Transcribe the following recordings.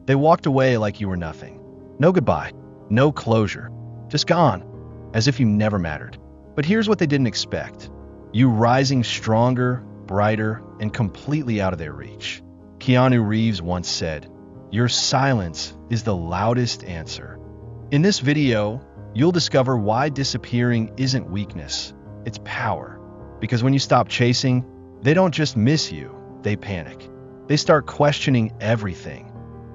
They walked away like you were nothing. No goodbye, no closure, just gone, as if you never mattered. But here's what they didn't expect: you rising stronger, brighter, and completely out of their reach. Keanu Reeves once said, "Your silence is the loudest answer." In this video, you'll discover why disappearing isn't weakness, it's power. Because when you stop chasing, they don't just miss you, they panic. They start questioning everything: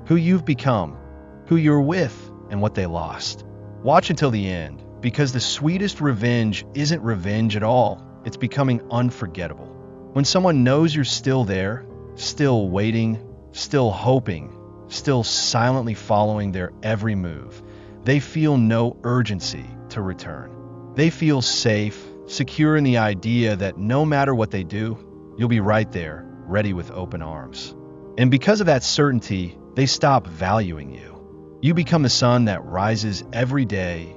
who you've become, who you're with, and what they lost. Watch until the end, because the sweetest revenge isn't revenge at all, it's becoming unforgettable. When someone knows you're still there, still waiting, still hoping, still silently following their every move, they feel no urgency to return. They feel safe, secure in the idea that no matter what they do, you'll be right there, ready with open arms. And because of that certainty, they stop valuing you. You become the sun that rises every day,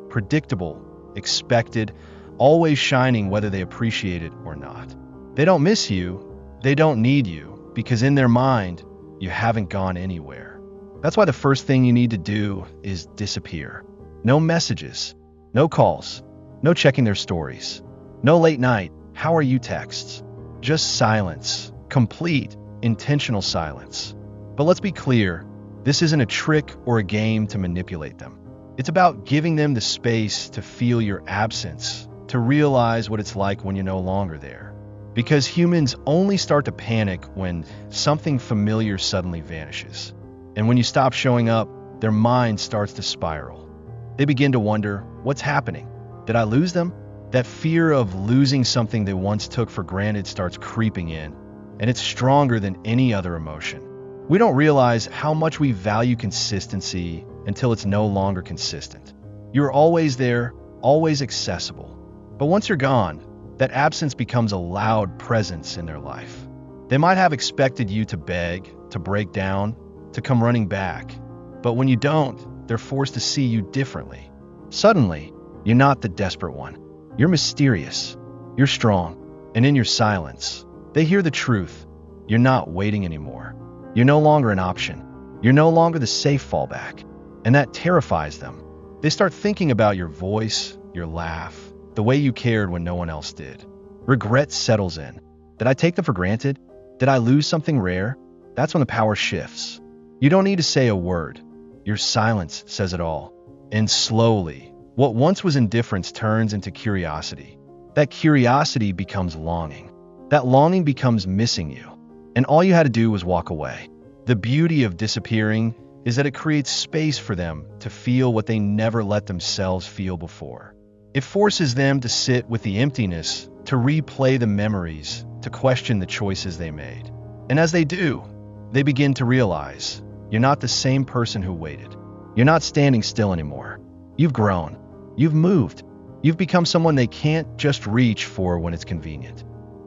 predictable, expected, always shining whether they appreciate it or not. They don't miss you, they don't need you, because in their mind, you haven't gone anywhere. That's why the first thing you need to do is disappear. No messages, no calls, no checking their stories, no late night, "how are you" texts. Just silence, complete, intentional silence. But let's be clear, this isn't a trick or a game to manipulate them. It's about giving them the space to feel your absence, to realize what it's like when you're no longer there. Because humans only start to panic when something familiar suddenly vanishes. And when you stop showing up, their mind starts to spiral. They begin to wonder, what's happening? Did I lose them? That fear of losing something they once took for granted starts creeping in, and it's stronger than any other emotion. We don't realize how much we value consistency until it's no longer consistent. You're always there, always accessible. But once you're gone, that absence becomes a loud presence in their life. They might have expected you to beg, to break down, to come running back. But when you don't, they're forced to see you differently. Suddenly, you're not the desperate one. You're mysterious. You're strong. And in your silence, they hear the truth. You're not waiting anymore. You're no longer an option. You're no longer the safe fallback. And that terrifies them. They start thinking about your voice, your laugh, the way you cared when no one else did. Regret settles in. Did I take them for granted? Did I lose something rare? That's when the power shifts. You don't need to say a word. Your silence says it all. And slowly, what once was indifference turns into curiosity. That curiosity becomes longing. That longing becomes missing you. And all you had to do was walk away. The beauty of disappearing is that it creates space for them to feel what they never let themselves feel before. It forces them to sit with the emptiness, to replay the memories, to question the choices they made. And as they do, they begin to realize you're not the same person who waited. You're not standing still anymore. You've grown. You've moved. You've become someone they can't just reach for when it's convenient.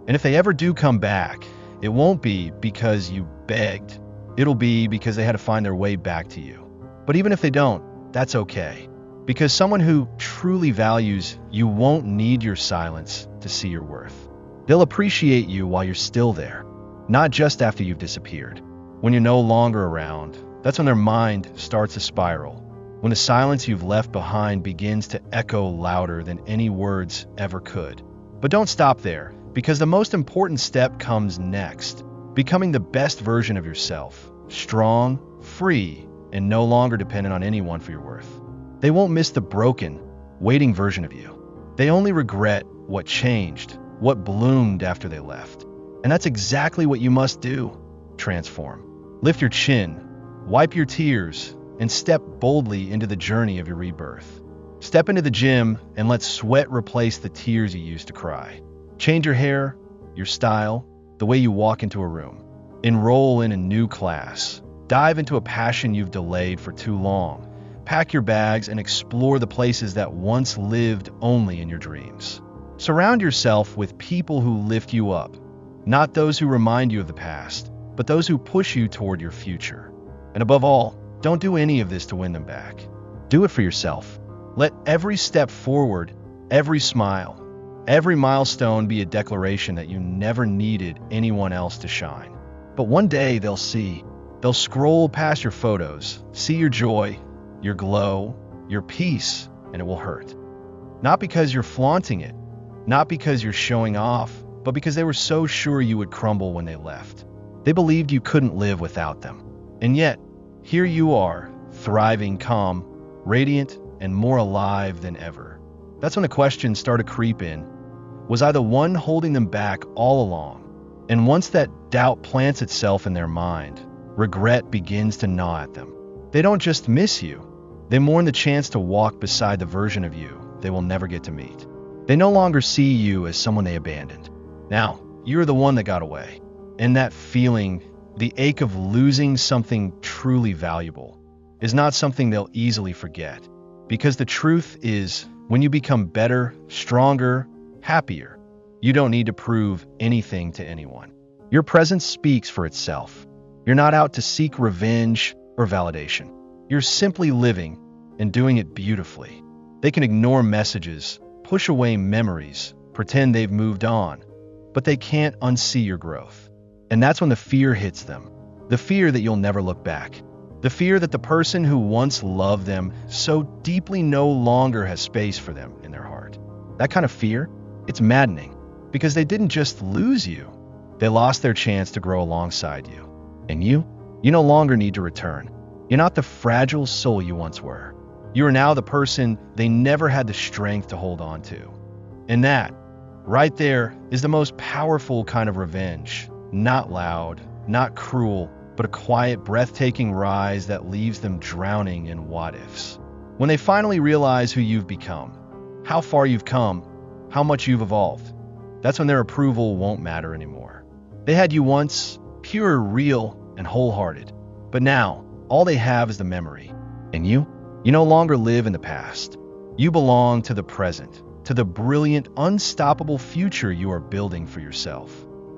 And if they ever do come back, it won't be because you begged. It'll be because they had to find their way back to you. But even if they don't, that's okay. Because someone who truly values you won't need your silence to see your worth. They'll appreciate you while you're still there, not just after you've disappeared. When you're no longer around, that's when their mind starts to spiral. When the silence you've left behind begins to echo louder than any words ever could. But don't stop there, because the most important step comes next. Becoming the best version of yourself. Strong, free, and no longer dependent on anyone for your worth. They won't miss the broken, waiting version of you. They only regret what changed, what bloomed after they left. And that's exactly what you must do. Transform. Lift your chin, wipe your tears, and step boldly into the journey of your rebirth. Step into the gym and let sweat replace the tears you used to cry. Change your hair, your style, the way you walk into a room. Enroll in a new class. Dive into a passion you've delayed for too long. Pack your bags and explore the places that once lived only in your dreams. Surround yourself with people who lift you up, not those who remind you of the past, but those who push you toward your future. And above all, don't do any of this to win them back. Do it for yourself. Let every step forward, every smile, every milestone be a declaration that you never needed anyone else to shine. But one day they'll see They'll scroll past your photos, see your joy, your glow, your peace, and it will hurt. Not because you're flaunting it, not because you're showing off, but because they were so sure you would crumble when they left. They believed you couldn't live without them. And yet, here you are, thriving, calm, radiant, and more alive than ever. That's when the questions start to creep in. Was I the one holding them back all along? And once that doubt plants itself in their mind, regret begins to gnaw at them. They don't just miss you, they mourn the chance to walk beside the version of you they will never get to meet. They no longer see you as someone they abandoned. Now, you're the one that got away. And that feeling, the ache of losing something truly valuable, is not something they'll easily forget. Because the truth is, when you become better, stronger, happier, you don't need to prove anything to anyone. Your presence speaks for itself. You're not out to seek revenge or validation. You're simply living and doing it beautifully. They can ignore messages, push away memories, pretend they've moved on, but they can't unsee your growth. And that's when the fear hits them. The fear that you'll never look back. The fear that the person who once loved them so deeply no longer has space for them in their heart. That kind of fear, it's maddening, because they didn't just lose you, they lost their chance to grow alongside you. And you no longer need to return. You're not the fragile soul you once were. You are now the person they never had the strength to hold on to. And that, right there, is the most powerful kind of revenge. Not loud, not cruel, but a quiet, breathtaking rise that leaves them drowning in what-ifs. When they finally realize who you've become, how far you've come, how much you've evolved, that's when their approval won't matter anymore. They had you once, pure, real, and wholehearted. But now, all they have is the memory. And you no longer live in the past. You belong to the present, to the brilliant, unstoppable future you are building for yourself.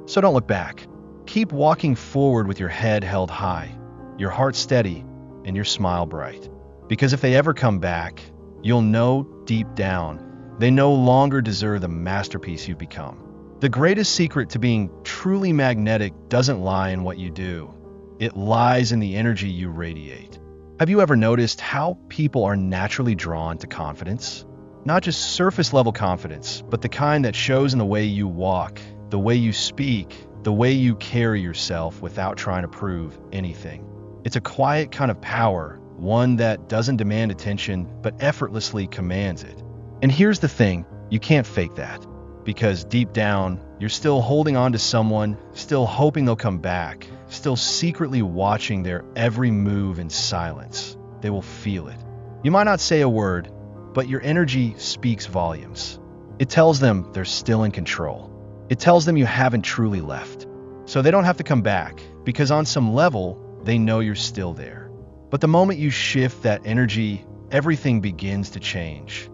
So don't look back. Keep walking forward with your head held high, your heart steady, and your smile bright. Because if they ever come back, you'll know deep down they no longer deserve the masterpiece you've become. The greatest secret to being truly magnetic doesn't lie in what you do. It lies in the energy you radiate. Have you ever noticed how people are naturally drawn to confidence? Not just surface-level confidence, but the kind that shows in the way you walk, the way you speak, the way you carry yourself without trying to prove anything. It's a quiet kind of power, one that doesn't demand attention, but effortlessly commands it. And here's the thing, you can't fake that. Because deep down, you're still holding on to someone, still hoping they'll come back, still secretly watching their every move in silence. They will feel it. You might not say a word, but your energy speaks volumes. It tells them they're still in control. It tells them you haven't truly left. So they don't have to come back, because on some level, they know you're still there. But the moment you shift that energy, everything begins to change.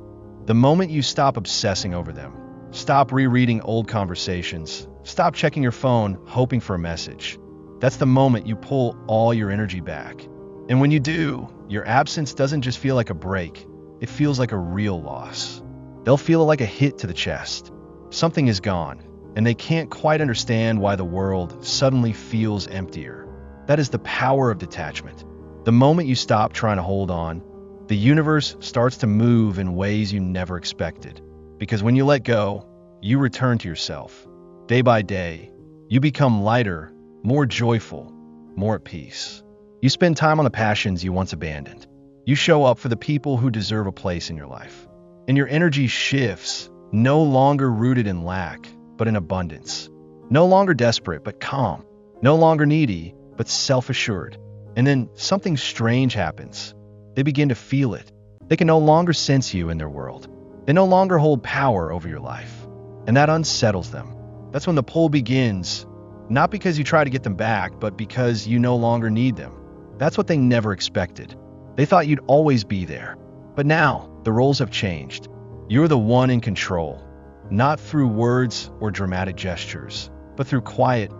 The moment you stop obsessing over them, stop rereading old conversations, stop checking your phone, hoping for a message. That's the moment you pull all your energy back. And when you do, your absence doesn't just feel like a break, it feels like a real loss. They'll feel it like a hit to the chest. Something is gone, and they can't quite understand why the world suddenly feels emptier. That is the power of detachment. The moment you stop trying to hold on, the universe starts to move in ways you never expected. Because when you let go, you return to yourself. Day by day, you become lighter, more joyful, more at peace. You spend time on the passions you once abandoned. You show up for the people who deserve a place in your life. And your energy shifts, no longer rooted in lack, but in abundance. No longer desperate, but calm. No longer needy, but self-assured. And then something strange happens. They begin to feel it. They can no longer sense you in their world. They no longer hold power over your life. And that unsettles them. That's when the pull begins, not because you try to get them back, but because you no longer need them. That's what they never expected. They thought you'd always be there. But now, the roles have changed. You're the one in control, not through words or dramatic gestures, but through quiet,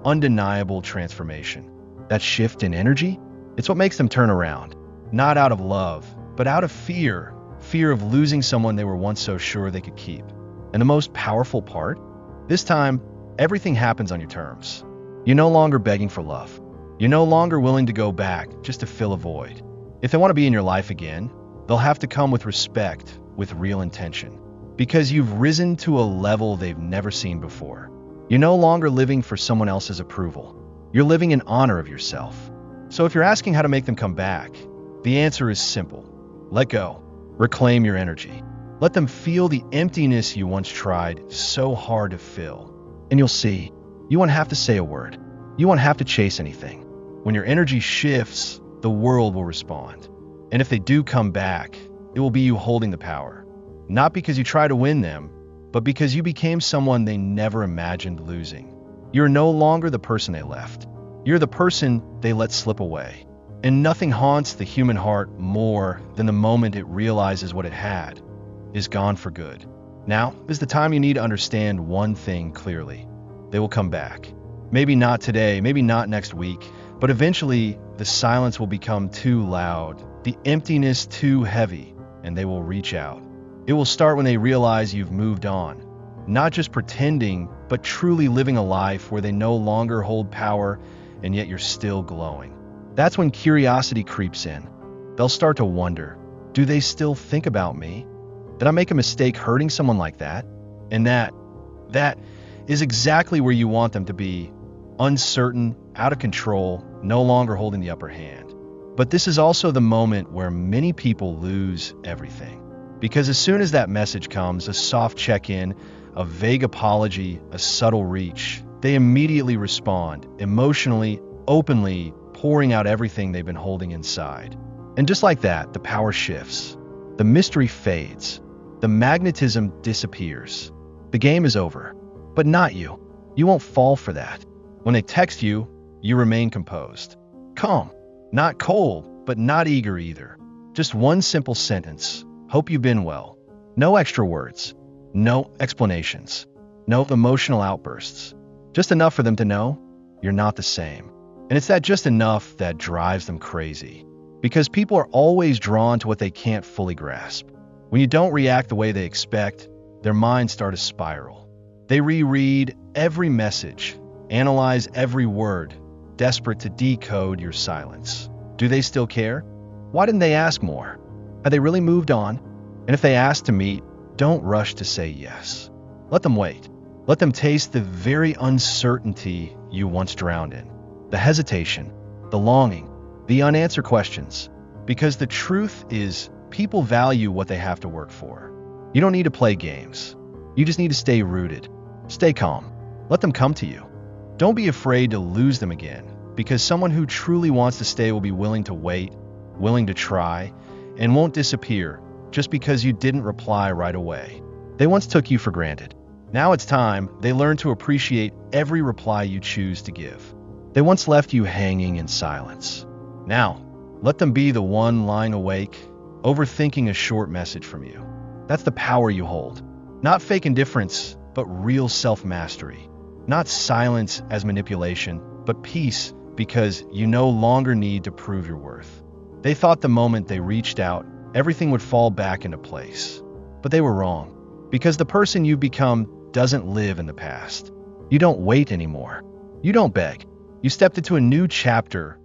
undeniable transformation. That shift in energy, it's what makes them turn around. Not out of love, but out of fear. Fear of losing someone they were once so sure they could keep. And the most powerful part? This time, everything happens on your terms. You're no longer begging for love. You're no longer willing to go back just to fill a void. If they want to be in your life again, they'll have to come with respect, with real intention. Because you've risen to a level they've never seen before. You're no longer living for someone else's approval. You're living in honor of yourself. So if you're asking how to make them come back, the answer is simple. Let go. Reclaim your energy. Let them feel the emptiness you once tried so hard to fill. And you'll see, you won't have to say a word. You won't have to chase anything. When your energy shifts, the world will respond. And if they do come back, it will be you holding the power. Not because you try to win them, but because you became someone they never imagined losing. You're no longer the person they left. You're the person they let slip away. And nothing haunts the human heart more than the moment it realizes what it had is gone for good. Now is the time you need to understand one thing clearly. They will come back. Maybe not today, maybe not next week, but eventually the silence will become too loud, the emptiness too heavy, and they will reach out. It will start when they realize you've moved on, not just pretending, but truly living a life where they no longer hold power and yet you're still glowing. That's when curiosity creeps in. They'll start to wonder, do they still think about me? Did I make a mistake hurting someone like that? And that is exactly where you want them to be, uncertain, out of control, no longer holding the upper hand. But this is also the moment where many people lose everything. Because as soon as that message comes, a soft check-in, a vague apology, a subtle reach, they immediately respond, emotionally, openly, pouring out everything they've been holding inside. And just like that, the power shifts. The mystery fades. The magnetism disappears. The game is over. But not you. You won't fall for that. When they text you, you remain composed. Calm. Not cold, but not eager either. Just one simple sentence. Hope you've been well. No extra words. No explanations. No emotional outbursts. Just enough for them to know you're not the same. And it's that just enough that drives them crazy. Because people are always drawn to what they can't fully grasp. When you don't react the way they expect, their minds start to spiral. They reread every message, analyze every word, desperate to decode your silence. Do they still care? Why didn't they ask more? Have they really moved on? And if they ask to meet, don't rush to say yes. Let them wait. Let them taste the very uncertainty you once drowned in. The hesitation, the longing, the unanswered questions. Because the truth is, people value what they have to work for. You don't need to play games. You just need to stay rooted. Stay calm. Let them come to you. Don't be afraid to lose them again, because someone who truly wants to stay will be willing to wait, willing to try, and won't disappear just because you didn't reply right away. They once took you for granted. Now it's time they learn to appreciate every reply you choose to give. They once left you hanging in silence. Now, let them be the one lying awake, overthinking a short message from you. That's the power you hold. Not fake indifference, but real self-mastery. Not silence as manipulation, but peace because you no longer need to prove your worth. They thought the moment they reached out, everything would fall back into place. But they were wrong, because the person you've become doesn't live in the past. You don't wait anymore. You don't beg. You stepped into a new chapter,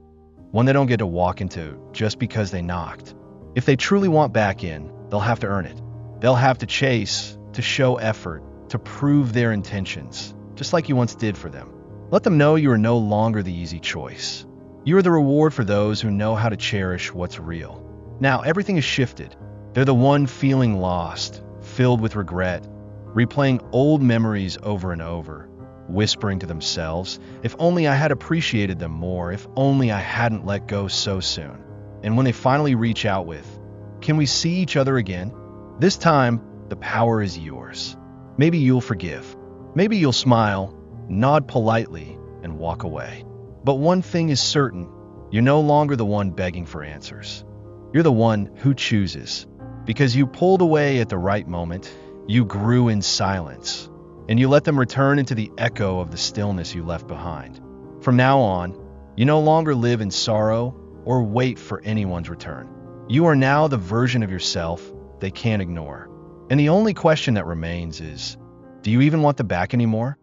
one they don't get to walk into just because they knocked. If they truly want back in, they'll have to earn it. They'll have to chase, to show effort, to prove their intentions, just like you once did for them. Let them know you are no longer the easy choice. You are the reward for those who know how to cherish what's real. Now, everything has shifted. They're the one feeling lost, filled with regret, replaying old memories over and over, whispering to themselves, if only I had appreciated them more, if only I hadn't let go so soon. And when they finally reach out with, can we see each other again? This time, the power is yours. Maybe you'll forgive. Maybe you'll smile, nod politely, and walk away. But one thing is certain, you're no longer the one begging for answers. You're the one who chooses. Because you pulled away at the right moment, you grew in silence, and you let them return into the echo of the stillness you left behind. From now on, you no longer live in sorrow or wait for anyone's return. You are now the version of yourself they can't ignore. And the only question that remains is, do you even want them back anymore?